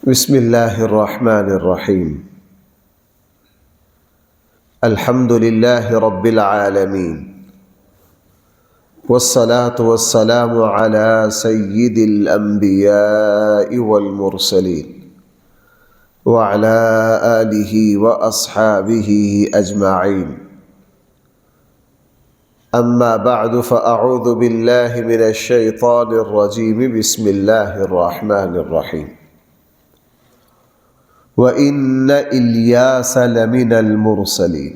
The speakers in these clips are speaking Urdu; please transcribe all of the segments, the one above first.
بسم اللہ الرحمن الرحیم الحمد للہ رب العالمین والصلاة والسلام على سید الانبیاء والمرسلین وعلى آلہ واصحابہ اجمعین اما بعد فاعوذ باللہ من الشیطان الرجیم بسم اللہ الرحمن الرحیم وَإِنَّ إِلْيَاسَ لَمِنَ الْمُرْسَلِينَ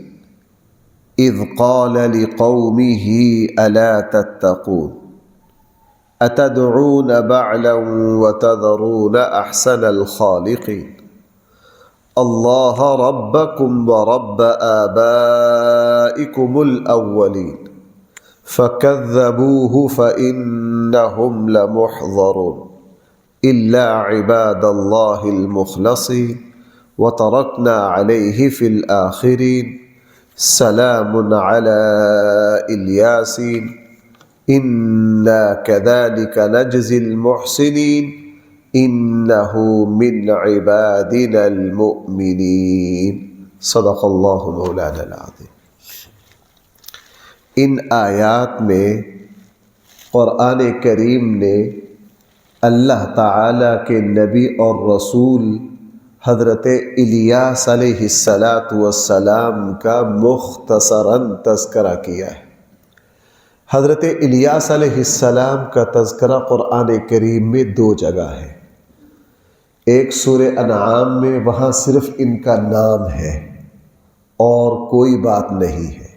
إِذْ قَالَ لِقَوْمِهِ أَلَا تَتَّقُونَ أَتَدْعُونَ بَعْلًا وَتَذَرُونَ أَحْسَنَ الْخَالِقِينَ اللَّهَ رَبَّكُمْ وَرَبَّ آبَائِكُمُ الْأَوَّلِينَ فَكَذَّبُوهُ فَإِنَّهُمْ لَمُحْضَرُونَ إِلَّا عِبَادَ اللَّهِ الْمُخْلَصِينَ وَتَرَكْنَا عَلَيْهِ فِي الْآخِرِينَ سَلَامٌ عَلَى الْيَاسِينَ إِنَّا كَذَلِكَ نَجْزِي الْمُحْسِنِينَ إِنَّهُ مِنْ عِبَادِنَا الْمُؤْمِنِينَ صدق اللہ مولانا العظیم۔ ان آیات میں قرآن کریم نے اللہ تعالیٰ کے نبی اور رسول حضرت الیاس علیہ السلام کا مختصراً تذکرہ کیا ہے۔ حضرت الیاس علیہ السلام کا تذکرہ قرآن کریم میں دو جگہ ہے، ایک سورہ انعام میں، وہاں صرف ان کا نام ہے اور کوئی بات نہیں ہے۔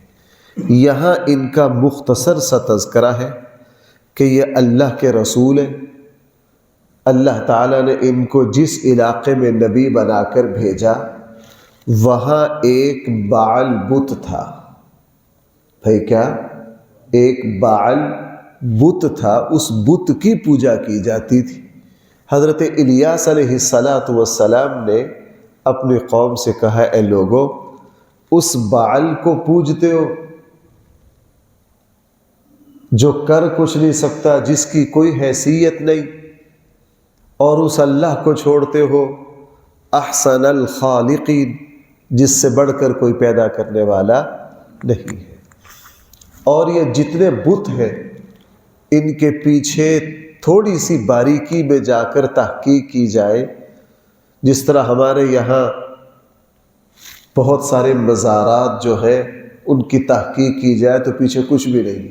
یہاں ان کا مختصر سا تذکرہ ہے کہ یہ اللہ کے رسول ہیں، اللہ تعالیٰ نے ان کو جس علاقے میں نبی بنا کر بھیجا وہاں ایک بعل بت تھا۔ بھائی کیا؟ ایک بعل بت تھا، اس بت کی پوجا کی جاتی تھی۔ حضرت الیاس علیہ السلام نے اپنی قوم سے کہا، اے لوگو، اس بعل کو پوجتے ہو جو کر کچھ نہیں سکتا، جس کی کوئی حیثیت نہیں، اور اس اللہ کو چھوڑتے ہو احسن الخالقین، جس سے بڑھ کر کوئی پیدا کرنے والا نہیں ہے۔ اور یہ جتنے بت ہیں ان کے پیچھے تھوڑی سی باریکی میں جا کر تحقیق کی جائے، جس طرح ہمارے یہاں بہت سارے مزارات جو ہیں ان کی تحقیق کی جائے تو پیچھے کچھ بھی نہیں۔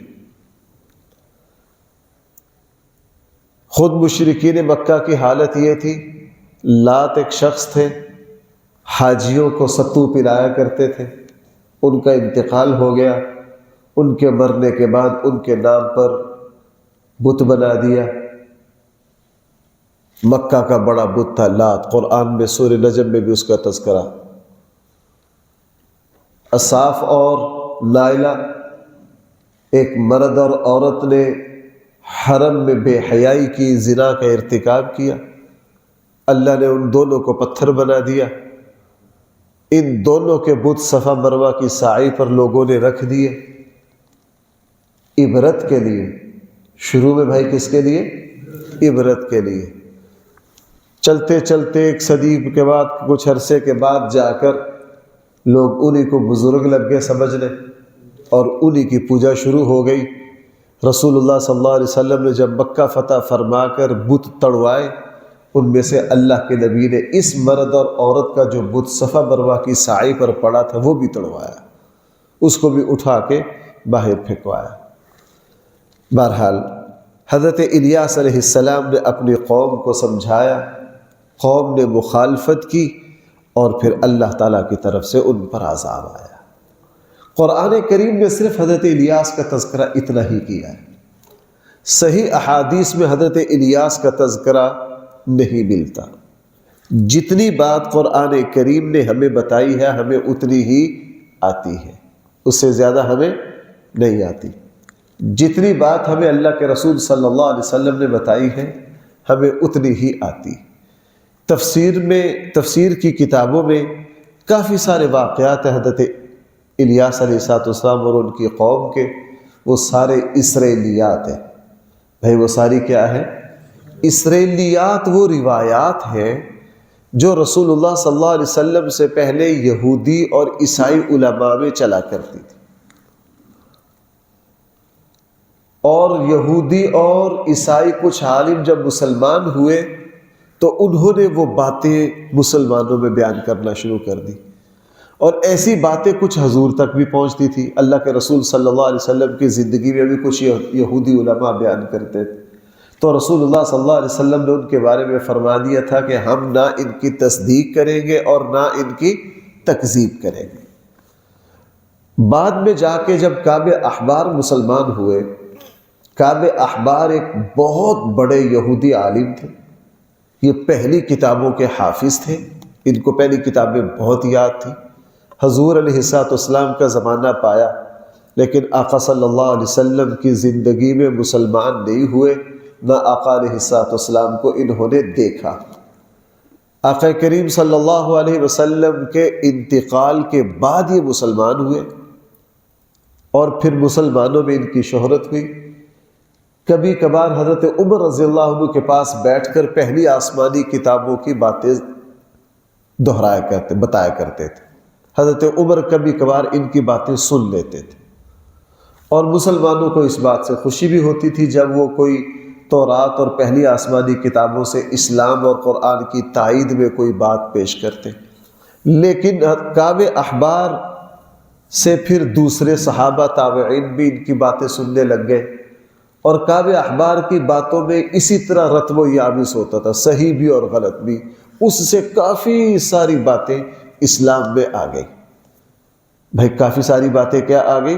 خود مشرکین مکہ کی حالت یہ تھی، لات ایک شخص تھے، حاجیوں کو ستو پلایا کرتے تھے، ان کا انتقال ہو گیا، ان کے مرنے کے بعد ان کے نام پر بت بنا دیا۔ مکہ کا بڑا بت تھا لات، قرآن میں سورہ نجم میں بھی اس کا تذکرہ۔ اصاف اور نائلہ، ایک مرد اور عورت نے حرم میں بے حیائی کی، زنا کا ارتکاب کیا، اللہ نے ان دونوں کو پتھر بنا دیا۔ ان دونوں کے بت صفا مروہ کی سعی پر لوگوں نے رکھ دیے، عبرت کے لیے۔ شروع میں بھائی کس کے لیے؟ عبرت کے لیے۔ چلتے چلتے ایک صدی کے بعد، کچھ عرصے کے بعد جا کر لوگ انہی کو بزرگ لگ گئے سمجھنے، اور انہی کی پوجا شروع ہو گئی۔ رسول اللہ صلی اللہ علیہ وسلم نے جب مکہ فتح فرما کر بت تڑوائے، ان میں سے اللہ کے نبی نے اس مرد اور عورت کا جو بت صفا مروہ کی سعی پر پڑا تھا وہ بھی تڑوایا، اس کو بھی اٹھا کے باہر پھینکوایا۔ بہرحال حضرت الیاس علیہ السلام نے اپنی قوم کو سمجھایا، قوم نے مخالفت کی، اور پھر اللہ تعالیٰ کی طرف سے ان پر عذاب آیا۔ قرآن کریم نے صرف حضرت الیاس کا تذکرہ اتنا ہی کیا ہے، صحیح احادیث میں حضرت الیاس کا تذکرہ نہیں ملتا۔ جتنی بات قرآن کریم نے ہمیں بتائی ہے ہمیں اتنی ہی آتی ہے، اس سے زیادہ ہمیں نہیں آتی۔ جتنی بات ہمیں اللہ کے رسول صلی اللہ علیہ وسلم نے بتائی ہے ہمیں اتنی ہی آتی۔ تفسیر کی کتابوں میں کافی سارے واقعات ہیں حضرت الیاس علیہ السلام اور ان کی قوم کے، وہ سارے اسرائیلیات ہیں۔ بھائی وہ ساری کیا ہے؟ اسرائیلیات وہ روایات ہیں جو رسول اللہ صلی اللہ علیہ وسلم سے پہلے یہودی اور عیسائی علماء میں چلا کرتی تھی، اور یہودی اور عیسائی کچھ عالم جب مسلمان ہوئے تو انہوں نے وہ باتیں مسلمانوں میں بیان کرنا شروع کر دی، اور ایسی باتیں کچھ حضور تک بھی پہنچتی تھی۔ اللہ کے رسول صلی اللہ علیہ وسلم کی زندگی میں بھی کچھ یہودی علماء بیان کرتے تھے، تو رسول اللہ صلی اللہ علیہ وسلم نے ان کے بارے میں فرما دیا تھا کہ ہم نہ ان کی تصدیق کریں گے اور نہ ان کی تکذیب کریں گے۔ بعد میں جا کے جب کعب احبار مسلمان ہوئے، کعب احبار ایک بہت بڑے یہودی عالم تھے، یہ پہلی کتابوں کے حافظ تھے، ان کو پہلی کتابیں بہت یاد تھیں۔ حضور علیہ السلام کا زمانہ پایا، لیکن آقا صلی اللہ علیہ وسلم کی زندگی میں مسلمان نہیں ہوئے، نہ آقا علیہ السلام کو انہوں نے دیکھا۔ آقا کریم صلی اللہ علیہ وسلم کے انتقال کے بعد یہ مسلمان ہوئے، اور پھر مسلمانوں میں ان کی شہرت ہوئی۔ کبھی کبھار حضرت عمر رضی اللہ عنہ کے پاس بیٹھ کر پہلی آسمانی کتابوں کی باتیں بتایا کرتے تھے۔ حضرت عمر کبھی کبھار ان کی باتیں سن لیتے تھے، اور مسلمانوں کو اس بات سے خوشی بھی ہوتی تھی جب وہ کوئی تورات اور پہلی آسمانی کتابوں سے اسلام اور قرآن کی تائید میں کوئی بات پیش کرتے۔ لیکن کعب احبار سے پھر دوسرے صحابہ تابعین بھی ان کی باتیں سننے لگ گئے، اور کعب احبار کی باتوں میں اسی طرح رتب و یابس ہوتا تھا، صحیح بھی اور غلط بھی، اس سے کافی ساری باتیں اسلام میں آ گئی۔ بھائی کافی ساری باتیں کیا آ گئی؟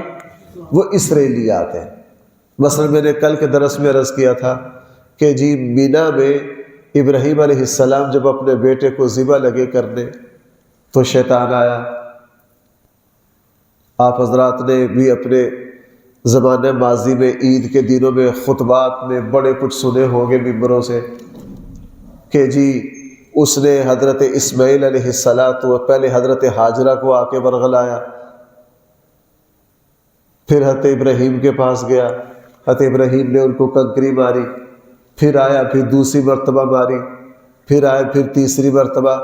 وہ اسرائیلیات ہیں۔ مثلا میں نے کل کے درس میں عرض کیا تھا کہ جی مینا میں ابراہیم علیہ السلام جب اپنے بیٹے کو ذبح لگے کرنے تو شیطان آیا۔ آپ حضرات نے بھی اپنے زمانہ ماضی میں عید کے دنوں میں خطبات میں بڑے کچھ سنے ہوں گے ممبروں سے کہ جی اس نے حضرت اسماعیل علیہ السلام پہلے حضرت ہاجرہ کو آ کے ورغلایا، پھر حضرت ابراہیم کے پاس گیا، حضرت ابراہیم نے ان کو کنکری ماری، پھر آیا، پھر دوسری مرتبہ ماری، پھر آیا، پھر تیسری مرتبہ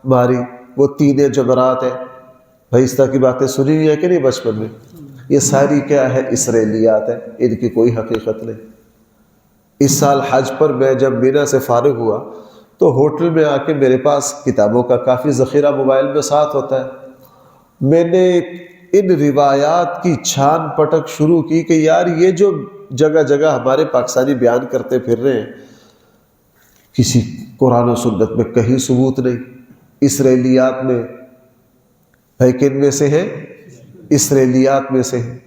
ماری۔ وہ تین جمرات ہیں۔ بھائی اس طرح کی باتیں سنی ہوئی ہیں کہ نہیں بچپن میں؟ یہ ساری کیا ہے؟ اسرائیلیات ہیں، ان کی کوئی حقیقت نہیں۔ اس سال حج پر میں جب مینا سے فارغ ہوا تو ہوٹل میں آ کے میرے پاس کتابوں کا کافی ذخیرہ موبائل میں ساتھ ہوتا ہے۔ میں نے ان روایات کی چھان پٹک شروع کی کہ یار یہ جو جگہ جگہ ہمارے پاکستانی بیان کرتے پھر رہے ہیں، کسی قرآن و سنت میں کہیں ثبوت نہیں۔ اسرائیلیات میں ہے، کن میں سے ہیں؟ اسرائیلیات میں سے ہیں۔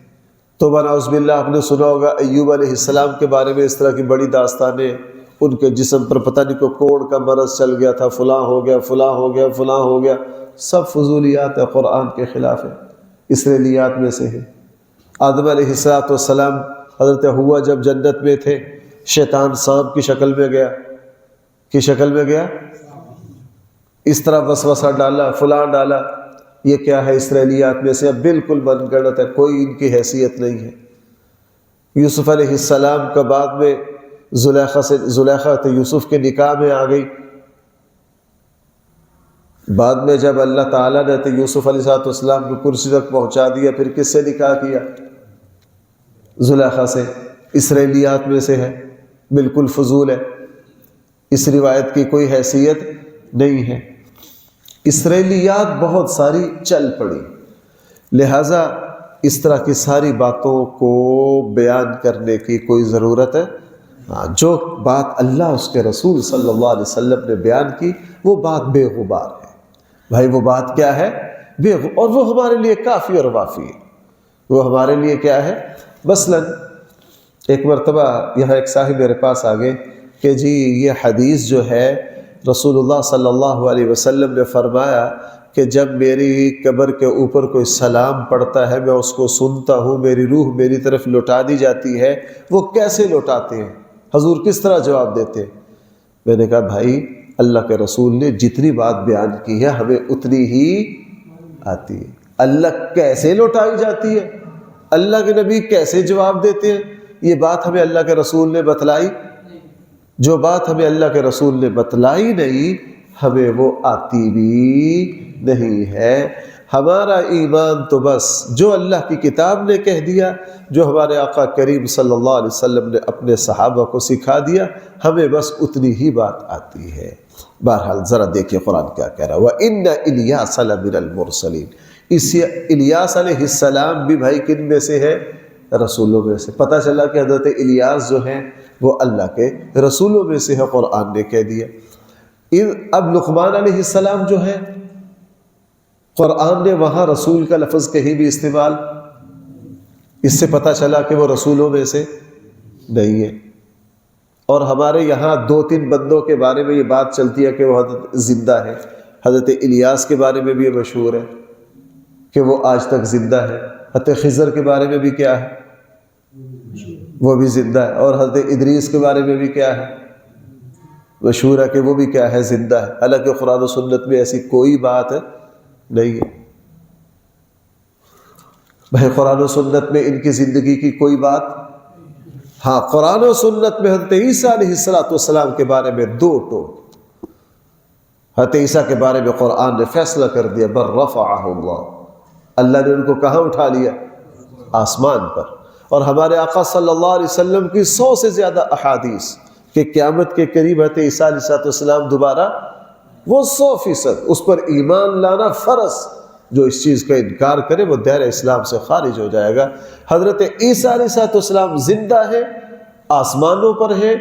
تو بنعوذ باللہ آپ نے سنا ہوگا ایوب علیہ السلام کے بارے میں اس طرح کی بڑی داستانیں، ان کے جسم پر پتہ نہیں کو کوڑ کا مرض چل گیا تھا، فلاں ہو گیا، فلاں ہو گیا، فلاں ہو گیا، سب فضولیات ہے، قرآن کے خلاف ہے، اسرائیلیات میں سے ہے۔ آدم علیہ السلام حضرت ہوا جب جنت میں تھے، شیطان سانپ کی شکل میں گیا، کی شکل میں گیا، اس طرح وسوسہ ڈالا، فلاں ڈالا، یہ کیا ہے؟ اسرائیلیات میں سے، اب بالکل من گڑت ہے، کوئی ان کی حیثیت نہیں ہے۔ یوسف علیہ السلام کا بعد میں زلیخا یوسف کے نکاح میں آ گئی۔ بعد میں جب اللہ تعالیٰ نے تو یوسف علیہ السلام کو کرسی تک پہنچا دیا، پھر کس سے نکاح کیا؟ زلیخا سے۔ اسرائیلیات میں سے ہے، بالکل فضول ہے، اس روایت کی کوئی حیثیت نہیں ہے۔ اسرائیلیات بہت ساری چل پڑی، لہٰذا اس طرح کی ساری باتوں کو بیان کرنے کی کوئی ضرورت ہے؟ جو بات اللہ اس کے رسول صلی اللہ علیہ وسلم نے بیان کی وہ بات بے غبار ہے۔ بھائی وہ بات کیا ہے؟ اور وہ ہمارے لیے کافی اور وافی ہے۔ وہ ہمارے لیے کیا ہے؟ مثلاً ایک مرتبہ یہاں ایک صاحب میرے پاس آ گئے کہ جی یہ حدیث جو ہے رسول اللہ صلی اللہ علیہ وسلم نے فرمایا کہ جب میری قبر کے اوپر کوئی سلام پڑتا ہے میں اس کو سنتا ہوں، میری روح میری طرف لوٹا دی جاتی ہے، وہ کیسے لوٹاتے ہیں؟ حضور کس طرح جواب دیتے ہیں؟ میں نے کہا بھائی اللہ کے رسول نے جتنی بات بیان کی ہے ہمیں اتنی ہی آتی ہے۔ اللہ کیسے لوٹائی جاتی ہے، اللہ کے نبی کیسے جواب دیتے ہیں، یہ بات ہمیں اللہ کے رسول نے بتلائی؟ جو بات ہمیں اللہ کے رسول نے بتلائی نہیں، ہمیں وہ آتی بھی نہیں ہے۔ ہمارا ایمان تو بس جو اللہ کی کتاب نے کہہ دیا، جو ہمارے آقا کریم صلی اللہ علیہ وسلم نے اپنے صحابہ کو سکھا دیا، ہمیں بس اتنی ہی بات آتی ہے۔ بہرحال ذرا دیکھیے قرآن کیا کہہ رہا ہے، وَإِنَّ إِلْيَاسَ لَمِنَ الْمُرْسَلِينَ۔ اس الیاس علیہ السلام بھی بھائی کن میں سے ہے؟ رسولوں میں سے۔ پتہ چلا کہ حضرت الیاس جو ہیں وہ اللہ کے رسولوں میں سے ہے، قرآن نے کہہ دیا۔ اب لقمان علیہ السلام جو ہے، قرآن نے وہاں رسول کا لفظ کہیں بھی استعمال، اس سے پتہ چلا کہ وہ رسولوں میں سے نہیں ہے۔ اور ہمارے یہاں 2-3 بندوں کے بارے میں یہ بات چلتی ہے کہ وہ حضرت زندہ ہے۔ حضرت الیاس کے بارے میں بھی یہ مشہور ہے کہ وہ آج تک زندہ ہے۔ حضرت خضر کے بارے میں بھی کیا ہے؟ وہ بھی زندہ ہے۔ اور حضرت ادریس کے بارے میں بھی کیا ہے؟ مشہور ہے کہ وہ بھی کیا ہے؟ زندہ ہے۔ حالانکہ قرآن و سنت میں ایسی کوئی بات نہیں ہے۔ بھائی قرآن و سنت میں ان کی زندگی کی کوئی بات، ہاں قرآن و سنت میں حضرت عیسیٰ علیہ السلام کے بارے میں 2 ٹوک۔ حضرت عیسیٰ کے بارے میں قرآن نے فیصلہ کر دیا، بل رفعہ اللہ، اللہ نے ان کو کہاں اٹھا لیا؟ آسمان پر۔ اور ہمارے آقا صلی اللہ علیہ وسلم کی 100 سے زیادہ احادیث کہ قیامت کے قریب حضرت عیسیٰ علیہ السلام دوبارہ، وہ 100% اس پر ایمان لانا فرض۔ جو اس چیز کا انکار کرے وہ دائرہ اسلام سے خارج ہو جائے گا۔ حضرت عیسیٰ علیہ السلام زندہ ہے، آسمانوں پر ہے،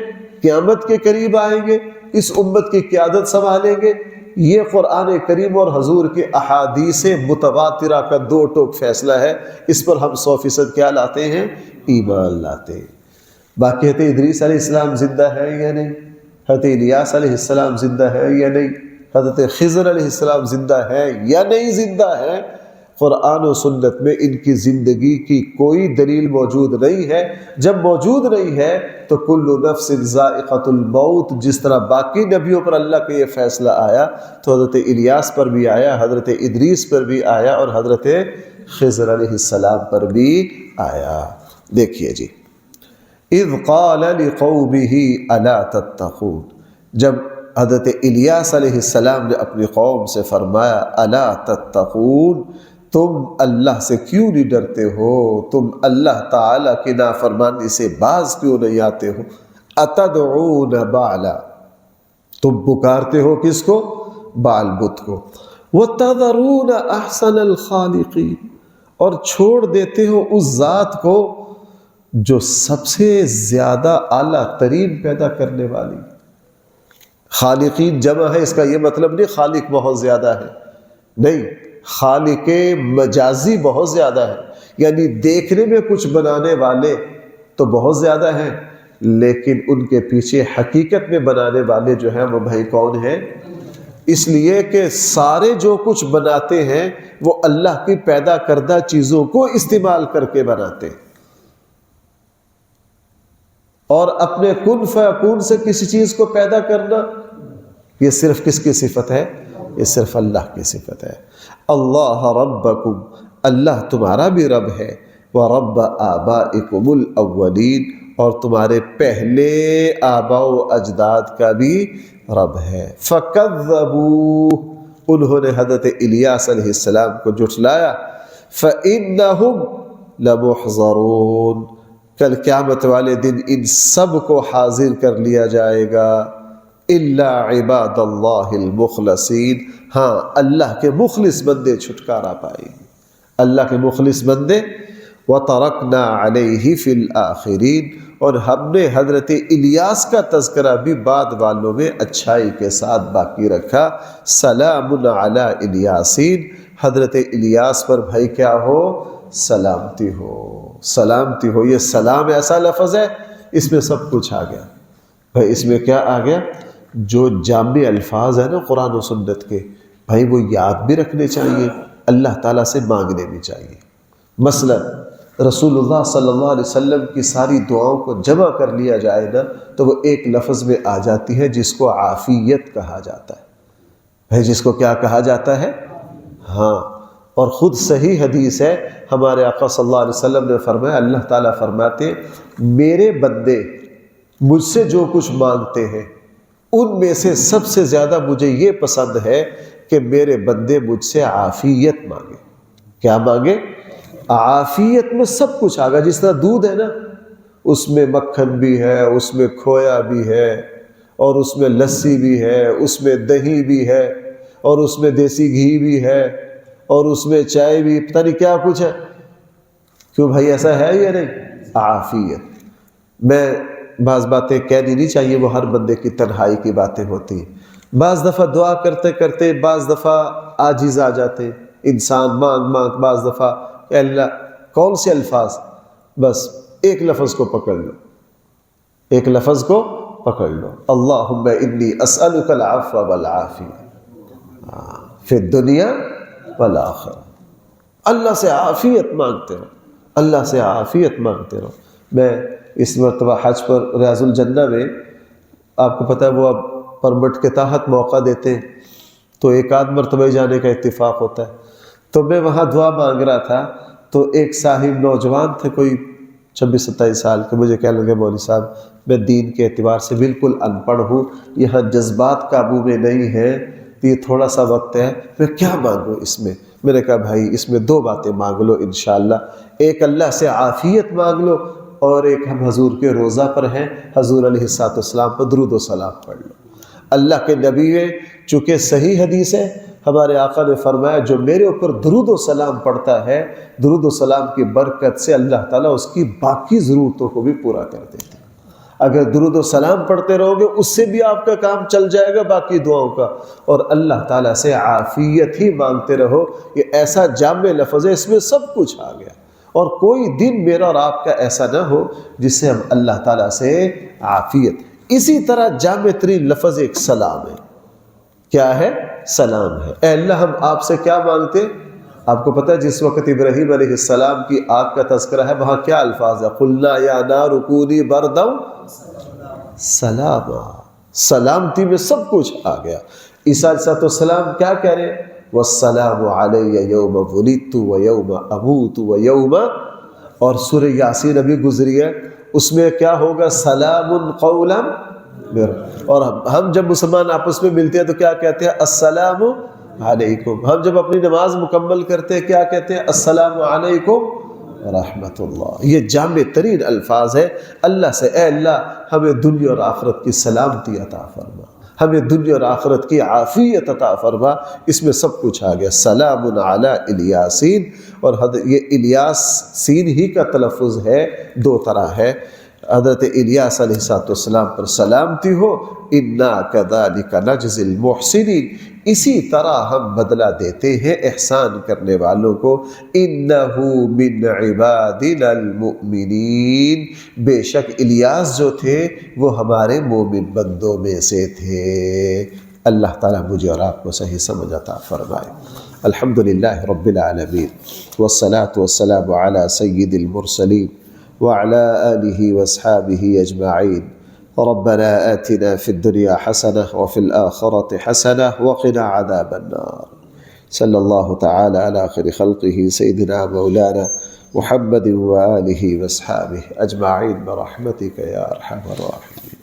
قیامت کے قریب آئیں گے، اس امت کی قیادت سنبھالیں گے۔ یہ قرآن کریم اور حضور کے احادیث متواترہ کا 2 ٹوک فیصلہ ہے، اس پر ہم 100% کیا لاتے ہیں؟ ایمان لاتے ہیں۔ باقی حضرت ادریس علیہ السلام زندہ ہے یا نہیں؟ حضرت الیاس علیہ السلام زندہ ہے یا نہیں؟ حضرت خضر علیہ السلام زندہ ہے یا نہیں زندہ ہے؟ قرآن و سنت میں ان کی زندگی کی کوئی دلیل موجود نہیں ہے۔ جب موجود نہیں ہے تو کل نفس ذائقۃ الموت، جس طرح باقی نبیوں پر اللہ کا یہ فیصلہ آیا تو حضرت الیاس پر بھی آیا، حضرت ادریس پر بھی آیا، اور حضرت خضر علیہ السلام پر بھی آیا۔ دیکھیے جی، اذ قال لقومہ الا تتقون، جب حضرت الیاس علیہ السلام نے اپنی قوم سے فرمایا الا تتقون، تم اللہ سے کیوں نہیں ڈرتے ہو؟ تم اللہ تعالیٰ کی نافرمانی سے باز کیوں نہیں آتے ہو؟ اتدعون بعلا، تم پکارتے ہو کس کو؟ بعل بت کو۔ وتذرون احسن الخالقین، اور چھوڑ دیتے ہو اس ذات کو جو سب سے زیادہ اعلیٰ ترین پیدا کرنے والی۔ خالقین جمع ہے، اس کا یہ مطلب نہیں خالق بہت زیادہ ہے، نہیں، خالق مجازی بہت زیادہ ہے، یعنی دیکھنے میں کچھ بنانے والے تو بہت زیادہ ہیں، لیکن ان کے پیچھے حقیقت میں بنانے والے جو ہیں وہ بھائی کون ہیں؟ اس لیے کہ سارے جو کچھ بناتے ہیں وہ اللہ کی پیدا کردہ چیزوں کو استعمال کر کے بناتے ہیں، اور اپنے کن فیکون سے کسی چیز کو پیدا کرنا یہ صرف کس کی صفت ہے؟ یہ صرف اللہ کی صفت ہے۔ اللہ ربکم، اللہ تمہارا بھی رب ہے، ورب آبائکم الاولین، اور تمہارے پہلے آباء و اجداد کا بھی رب ہے۔ فکذبوہ، انہوں نے حضرت الیاس علیہ السلام کو جھٹلایا۔ فإنہم لمحضرون، کل قیامت والے دن ان سب کو حاضر کر لیا جائے گا، الا عباد اللہ المخلصین، ہاں اللہ کے مخلص بندے چھٹکارا پائیں گے، اللہ کے مخلص بندے۔ وَتَرَكْنَا عَلَيْهِ فِي الْآخِرِينَ، اور ہم نے حضرت الیاس کا تذکرہ بھی بعد والوں میں اچھائی کے ساتھ باقی رکھا۔ سلام علی الیاسین، حضرت الیاس پر بھائی کیا ہو؟ سلامتی ہو، سلامتی ہو۔ یہ سلام ایسا لفظ ہے، اس میں سب کچھ آ گیا بھائی۔ اس میں کیا آ گیا؟ جو جامع الفاظ ہیں نا قرآن و سنت کے، بھائی وہ یاد بھی رکھنے چاہیے، اللہ تعالیٰ سے مانگنے بھی چاہیے۔ مثلا رسول اللہ صلی اللہ علیہ وسلم کی ساری دعاؤں کو جمع کر لیا جائے نا تو وہ ایک لفظ میں آ جاتی ہے جس کو عافیت کہا جاتا ہے بھائی، جس کو کیا کہا جاتا ہے؟ ہاں، اور خود صحیح حدیث ہے، ہمارے آقا صلی اللہ علیہ وسلم نے فرمایا، اللہ تعالیٰ فرماتے ہیں میرے بندے مجھ سے جو کچھ مانگتے ہیں ان میں سے سب سے زیادہ مجھے یہ پسند ہے کہ میرے بندے مجھ سے عافیت مانگے. کیا مانگے؟ عافیت میں سب کچھ آ گیا. جس طرح دودھ ہے نا، اس میں مکھن بھی ہے، اس میں کھویا بھی ہے، اور اس میں لسی بھی ہے، اس میں دہی بھی ہے، اور اس میں دیسی گھی بھی ہے، اور اس میں چائے بھی، پتہ نہیں کیا کچھ ہے. کیوں بھائی ایسا ہے یا نہیں؟ عافیت. میں بعض باتیں کہنی نہیں چاہیے، وہ ہر بندے کی تنہائی کی باتیں ہوتی ہیں. بعض دفعہ دعا کرتے کرتے بعض دفعہ عاجز آ جاتے انسان، مانگ بعض دفعہ کہ اللہ کون سے الفاظ، بس ایک لفظ کو پکڑ لو، ایک لفظ کو پکڑ لو، اللہم انی اسألک العفو والعافیہ فی الدنیا والآخرہ. اللہ سے عافیت مانگتے رہو، اللہ سے عافیت مانگتے رہو. میں اس مرتبہ حج پر ریاض الجنہ میں، آپ کو پتہ ہے وہ اب پرمٹ کے تحت موقع دیتے ہیں، تو ایک آدھ مرتبہ جانے کا اتفاق ہوتا ہے. تو میں وہاں دعا مانگ رہا تھا، تو ایک صاحب نوجوان تھے، کوئی 26-27 سال کے، مجھے کہنے لگے مولوی صاحب میں دین کے اعتبار سے بالکل ان پڑھ ہوں، یہاں جذبات قابو میں نہیں ہیں، یہ تھوڑا سا وقت ہے، میں کیا مانگوں اس میں؟ میں نے کہا بھائی اس میں 2 باتیں مانگ لو انشاءاللہ. ایک اللہ سے عافیت مانگ لو، اور ایک ہم حضور کے روزہ پر ہیں، حضور علیہ السلام پر درود و سلام پڑھ لو. اللہ کے نبی ہے، چونکہ صحیح حدیث ہے، ہمارے آقا نے فرمایا جو میرے اوپر درود و سلام پڑھتا ہے، درود و سلام کی برکت سے اللہ تعالیٰ اس کی باقی ضرورتوں کو بھی پورا کر دیتے ہیں. اگر درود و سلام پڑھتے رہو گے اس سے بھی آپ کا کام چل جائے گا باقی دعاؤں کا. اور اللہ تعالیٰ سے عافیت ہی مانگتے رہو. یہ ایسا جامع لفظ ہے، اس میں سب کچھ آ گیا. اور کوئی دن میرا اور آپ کا ایسا نہ ہو جس سے ہم اللہ تعالیٰ سے عافیت. اسی طرح جامع ترین لفظ ایک سلام ہے. کیا ہے؟ سلام ہے. اے اللہ ہم آپ سے کیا مانگتے؟ آپ کو پتہ ہے جس وقت ابراہیم علیہ السلام کی آگ کا تذکرہ ہے، وہاں کیا الفاظ ہے؟ قُلْنَا يَا نَارُ كُونِي بَرْدًا سَلَامًا. سلامتی میں سب کچھ آ گیا. عیسیٰ علیہ السلام کیا کہہ رہے ہیں؟ وَالسَّلَامُ عَلَيَّ يَوْمَ وُلِدتُّ وَيَوْمَ أَمُوتُ وَيَوْمَ، اور سورہ یاسین ابھی گزری ہے، اس میں کیا ہوگا؟ سلام قولا. اور ہم جب مسلمان آپس میں ملتے ہیں تو کیا کہتے ہیں؟ السلام علیکم. ہم جب اپنی نماز مکمل کرتے ہیں کیا کہتے ہیں؟ السلام علیکم ورحمۃ اللہ. یہ جامع ترین الفاظ ہے اللہ سے. اے اللہ ہمیں دنیا اور آخرت کی سلامتی عطا فرما، ہمیں دنیا اور آخرت کی عافیت عطا فرما. اس میں سب کچھ آ گیا. سلام علی الیاسین. اور یہ الیاس سین ہی کا تلفظ ہے، 2 طرح ہے. حضرت الیاس علیہ السلام پر سلامتی ہو. انا کذالک نجزی المحسنین. اسی طرح ہم بدلہ دیتے ہیں احسان کرنے والوں کو. انہ من عبادنا المؤمنین. بے شک الیاس جو تھے وہ ہمارے مومن بندوں میں سے تھے. اللہ تعالیٰ مجھے اور آپ کو صحیح سمجھ عطا فرمائے. الحمدللہ رب العالمین، والصلاة والسلام علی سید المرسلین وعلى آله واصحابه اجمعین. ربنا آتنا في الدنيا حسنة وفي الآخرة حسنة وقنا عذاب النار. صلى الله تعالى على خير خلقه سيدنا مولانا محمد وآله واصحابه اجمعین برحمتك يا ارحم الراحمين.